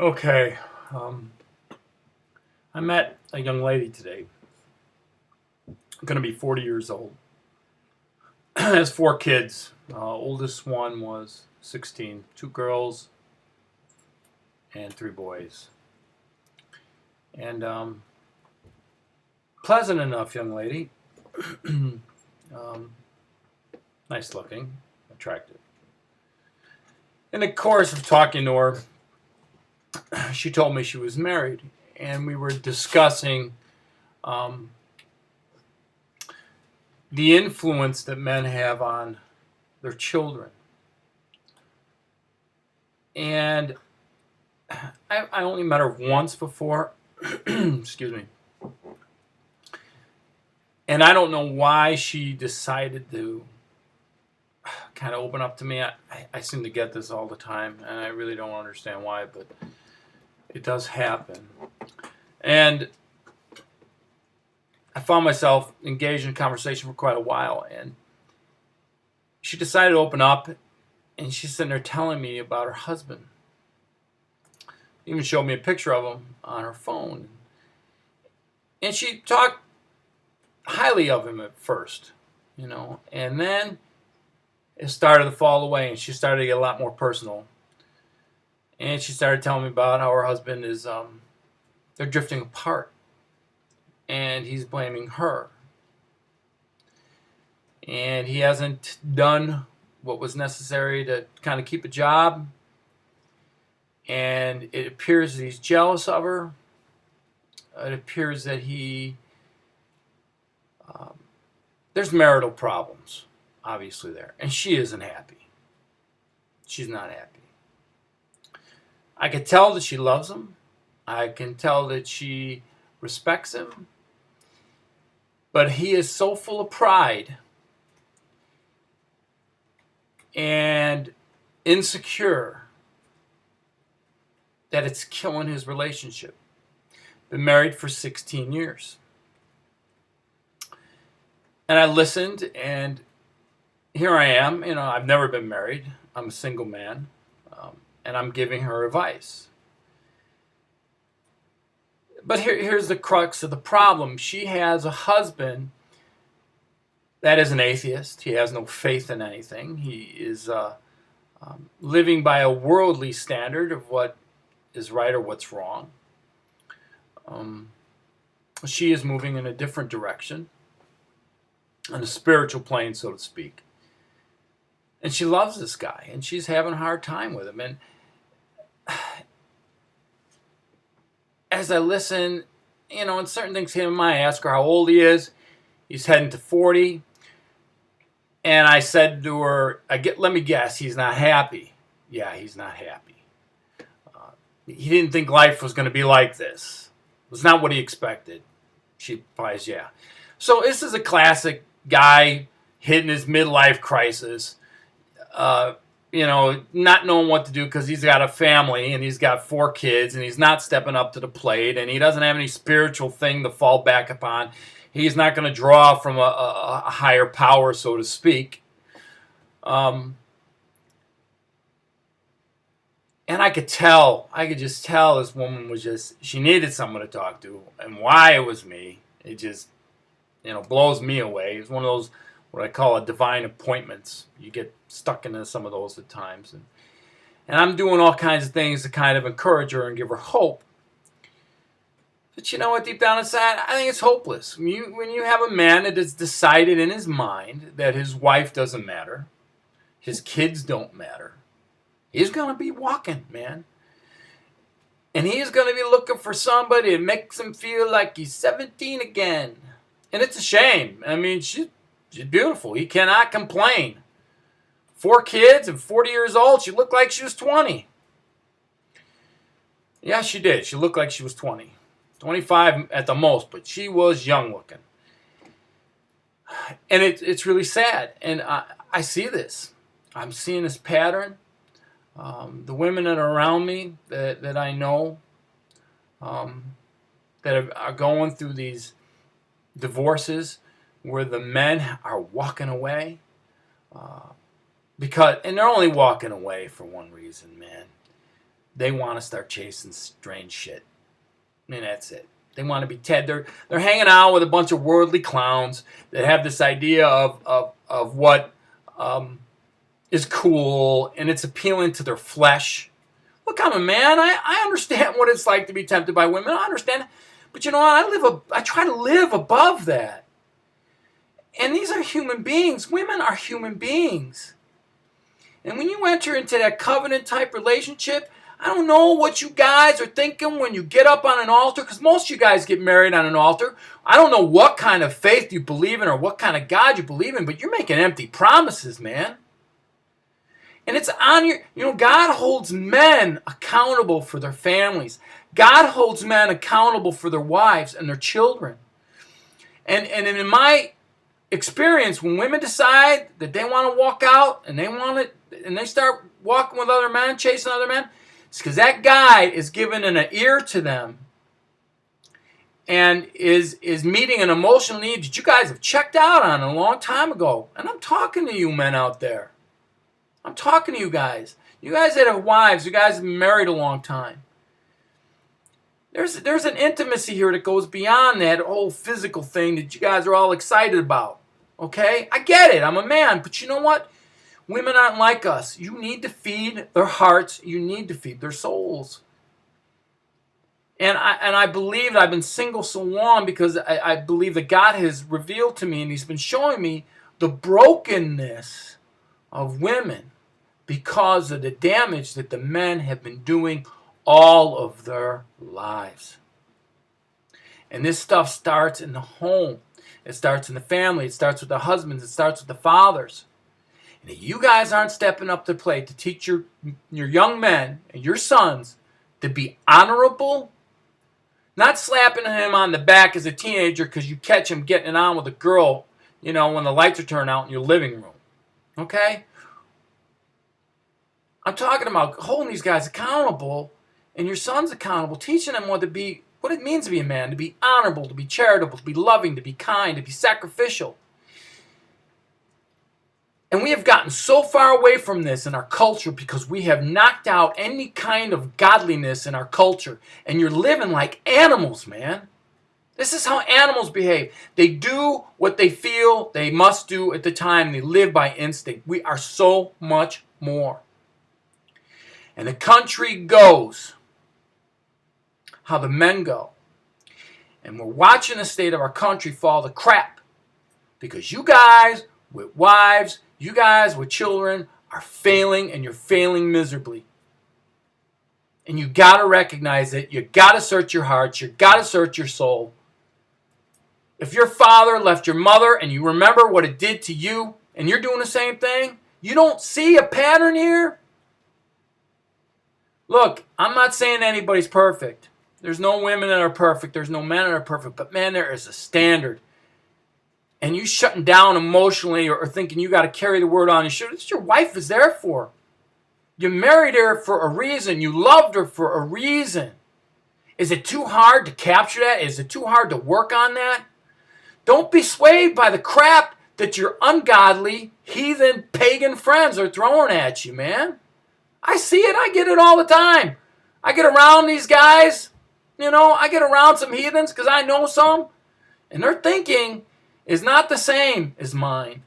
Okay. I met a young lady today. Going to be 40 years old. Has four kids. Oldest one was 16. Two girls and three boys. And pleasant enough young lady. um, nice looking, attractive. In the course of talking to her, she told me she was married, and we were discussing um, the influence that men have on their children. And I only met her once before. Excuse me. And I don't know why she decided to kind of open up to me. I seem to get this all the time, and I really don't understand why, but it does happen. And I found myself engaged in conversation for quite a while, and she decided to open up, and she's sitting there telling me about her husband. Even showed me a picture of him on her phone. And she talked highly of him at first, and then it started to fall away, and she started to get a lot more personal. And she started telling me about how her husband is, they're drifting apart, and he's blaming her. And he hasn't done what was necessary to kind of keep a job. And it appears that he's jealous of her. It appears that there's marital problems, obviously, there. And she isn't happy. She's not happy. I can tell that she loves him. I can tell that she respects him. But he is so full of pride and insecure that it's killing his relationship. Been married for 16 years. And I listened, and here I am. I've never been married. I'm a single man, and I'm giving her advice. But here's the crux of the problem. She has a husband that is an atheist. He has no faith in anything. He is living by a worldly standard of what is right or what's wrong. She is moving in a different direction, on a spiritual plane, so to speak. And she loves this guy, and she's having a hard time with him. And as I listen, and certain things hit in my mind, I ask her how old he is. He's heading to 40. And I said to her, let me guess, he's not happy. Yeah, he's not happy. He didn't think life was going to be like this. It was not what he expected. She replies, yeah. So this is a classic guy hitting his midlife crisis, not knowing what to do because he's got a family and he's got four kids and he's not stepping up to the plate and he doesn't have any spiritual thing to fall back upon. He's not going to draw from a higher power, so to speak. And I could just tell this woman she needed someone to talk to. And why it was me, it just, blows me away. It's one of those, what I call a divine appointments. You get stuck into some of those at times. And I'm doing all kinds of things to kind of encourage her and give her hope. But you know what, deep down inside, I think it's hopeless. When you have a man that has decided in his mind that his wife doesn't matter, his kids don't matter, he's going to be walking, man. And he's going to be looking for somebody that makes him feel like he's 17 again. And it's a shame. I mean, she's beautiful. He cannot complain. 4 kids and 40 years old. She looked like she was 20. Yeah, she did. She looked like she was 20. 25 at the most, but she was young looking. And it's really sad. And I see this. I'm seeing this pattern. The women that are around me that I know that are going through these divorces where the men are walking away and they're only walking away for one reason, man. they want to start chasing strange shit. And that's it. They want to be Ted. They're hanging out with a bunch of worldly clowns that have this idea of what is cool, and it's appealing to their flesh. Look, I'm a man. I understand what it's like to be tempted by women. I understand. But you know what? I try to live above that. And these are human beings. Women are human beings. And when you enter into that covenant type relationship, I don't know what you guys are thinking when you get up on an altar, because most of you guys get married on an altar. I don't know what kind of faith you believe in or what kind of God you believe in, but you're making empty promises, man. And it's on God holds men accountable for their families. God holds men accountable for their wives and their children. And in my experience, when women decide that they want to walk out and they start walking with other men, chasing other men, it's because that guy is giving an ear to them and is meeting an emotional need that you guys have checked out on a long time ago. And I'm talking to you men out there. I'm talking to you guys. You guys that have wives, you guys have been married a long time. There's an intimacy here that goes beyond that whole physical thing that you guys are all excited about. Okay? I get it. I'm a man. But you know what? Women aren't like us. You need to feed their hearts. You need to feed their souls. And I believe that I've been single so long because I believe that God has revealed to me and He's been showing me the brokenness of women because of the damage that the men have been doing all of their lives. And this stuff starts in the home. It starts in the family. It starts with the husbands. It starts with the fathers. And if you guys aren't stepping up to the plate to teach your young men and your sons to be honorable, not slapping him on the back as a teenager because you catch him getting it on with a girl, when the lights are turned out in your living room. Okay? I'm talking about holding these guys accountable and your sons accountable, teaching them what it means to be a man, to be honorable, to be charitable, to be loving, to be kind, to be sacrificial. And we have gotten so far away from this in our culture because we have knocked out any kind of godliness in our culture. And you're living like animals, man. This is how animals behave. They do what they feel they must do at the time. They live by instinct. We are so much more. And the country goes how the men go. And we're watching the state of our country fall to crap because you guys with wives, you guys with children are failing, and you're failing miserably. And you got to recognize it. You got to search your hearts. You got to search your soul. If your father left your mother and you remember what it did to you and you're doing the same thing, you don't see a pattern here? Look, I'm not saying anybody's perfect. There's no women that are perfect. There's no men that are perfect. But man, there is a standard. And you shutting down emotionally or thinking you got to carry the word on your shoulder, that's what your wife is there for. You married her for a reason. You loved her for a reason. Is it too hard to capture that? Is it too hard to work on that? Don't be swayed by the crap that your ungodly, heathen, pagan friends are throwing at you, man. I see it. I get it all the time. I get around these guys. I get around some heathens because I know some. And their thinking is not the same as mine.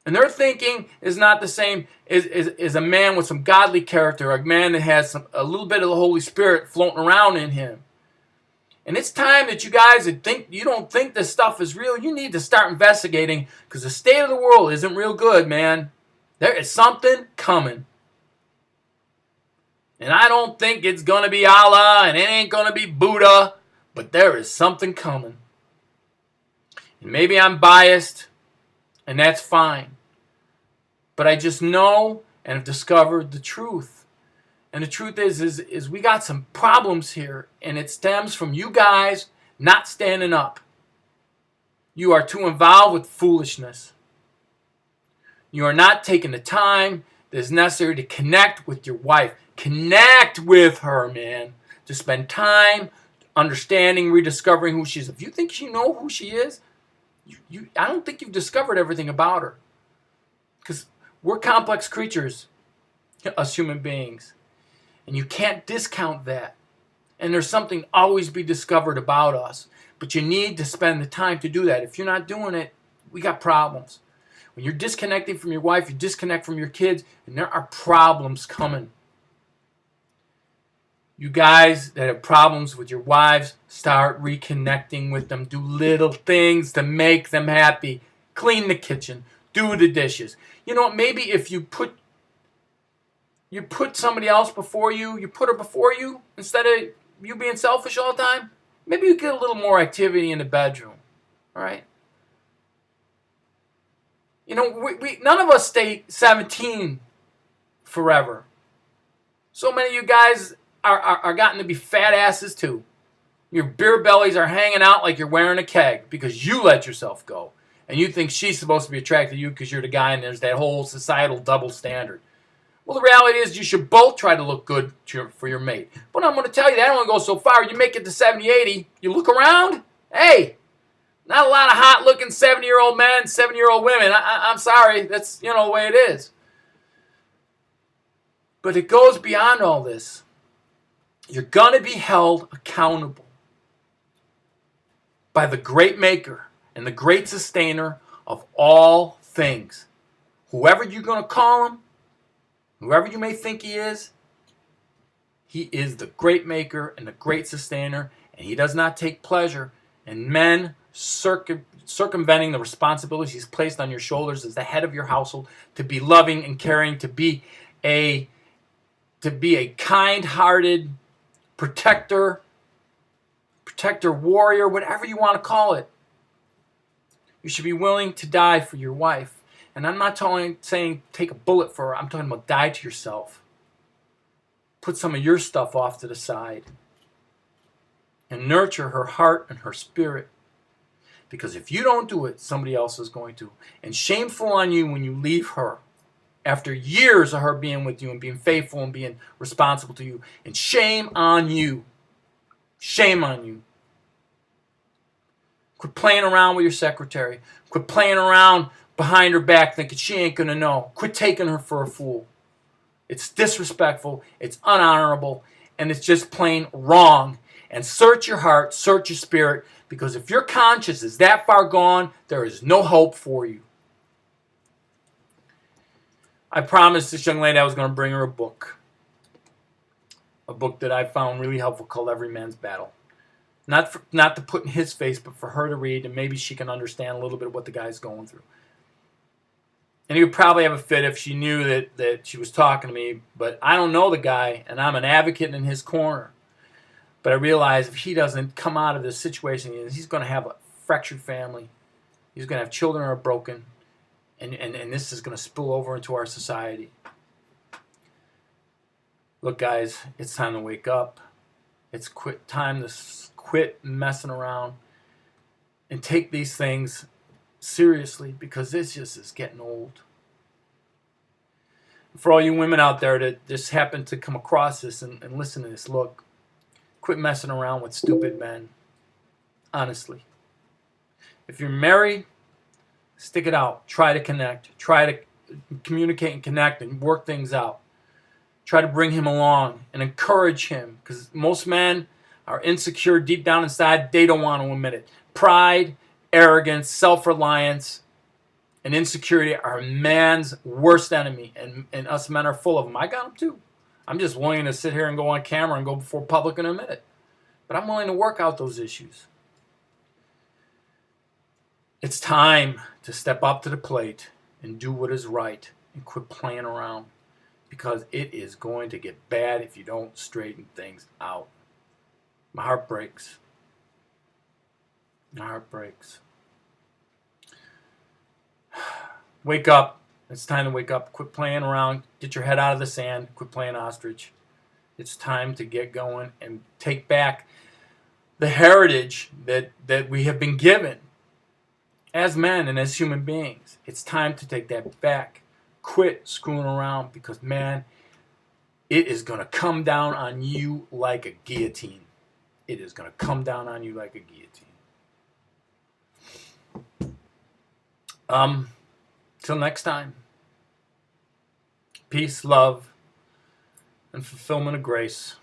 And their thinking is not the same as a man with some godly character, a man that has a little bit of the Holy Spirit floating around in him. And it's time that you guys you don't think this stuff is real. You need to start investigating because the state of the world isn't real good, man. There is something coming. And I don't think it's going to be Allah and it ain't going to be Buddha, but there is something coming. And maybe I'm biased, and that's fine. But I just know and have discovered the truth. And the truth is we got some problems here, and it stems from you guys not standing up. You are too involved with foolishness. You are not taking the time that is necessary to connect with your wife. Connect with her, man. To spend time understanding, rediscovering who she is. If you think you know who she is, I don't think you've discovered everything about her. Because we're complex creatures, us human beings. And you can't discount that. And there's something always be discovered about us. But you need to spend the time to do that. If you're not doing it, we got problems. When you're disconnecting from your wife, you disconnect from your kids, and there are problems coming. You guys that have problems with your wives, start reconnecting with them. Do little things to make them happy. Clean the kitchen. Do the dishes. You know what? Maybe if you put somebody else before you, you put her before you, instead of you being selfish all the time, maybe you get a little more activity in the bedroom. All right? You know, we none of us stay 17 forever. So many of you guys are gotten to be fat asses too. Your beer bellies are hanging out like you're wearing a keg because you let yourself go. And you think she's supposed to be attracted to you because you're the guy, and there's that whole societal double standard. Well, the reality is you should both try to look good for your mate. But I'm going to tell you, that only goes so far. You make it to 70, 80, you look around, hey, not a lot of hot-looking 70-year-old men, 70-year-old women. I'm sorry, that's, the way it is. But it goes beyond all this. You're going to be held accountable by the great maker and the great sustainer of all things. Whoever you're going to call him, whoever you may think he is the great maker and the great sustainer, and he does not take pleasure in men circumventing the responsibilities he's placed on your shoulders as the head of your household, to be loving and caring, to be a kind-hearted protector, warrior, whatever you want to call it. You should be willing to die for your wife. And I'm not saying take a bullet for her. I'm talking about die to yourself. Put some of your stuff off to the side. And nurture her heart and her spirit. Because if you don't do it, somebody else is going to. And shameful on you when you leave her. After years of her being with you and being faithful and being responsible to you. And shame on you. Shame on you. Quit playing around with your secretary. Quit playing around behind her back thinking she ain't going to know. Quit taking her for a fool. It's disrespectful. It's unhonorable. And it's just plain wrong. And search your heart. Search your spirit. Because if your conscience is that far gone, there is no hope for you. I promised this young lady I was going to bring her a book. A book that I found really helpful called Every Man's Battle. Not to put in his face, but for her to read, and maybe she can understand a little bit of what the guy's going through. And he would probably have a fit if she knew that she was talking to me, but I don't know the guy, and I'm an advocate in his corner. But I realize if he doesn't come out of this situation, he's going to have a fractured family. He's going to have children who are broken, and this is going to spill over into our society. Look, guys, it's time to wake up. It's time to quit messing around and take these things seriously, because this just is getting old. For all you women out there that just happen to come across this and listen to this, look, quit messing around with stupid men. Honestly. If you're married, stick it out. Try to connect. Try to communicate and connect and work things out. Try to bring him along and encourage him, because most men are insecure deep down inside. They don't want to admit it. Pride, arrogance, self-reliance, and insecurity are man's worst enemy, and us men are full of them. I got them too. I'm just willing to sit here and go on camera and go before public and admit it. But I'm willing to work out those issues. It's time to step up to the plate and do what is right and quit playing around, because it is going to get bad if you don't straighten things out. My heart breaks. My heart breaks. Wake up. It's time to wake up. Quit playing around. Get your head out of the sand. Quit playing ostrich. It's time to get going and take back the heritage that we have been given as men and as human beings. It's time to take that back. Quit screwing around, because, man, it is going to come down on you like a guillotine. It is going to come down on you like a guillotine. Till next time. Peace, love, and fulfillment of grace.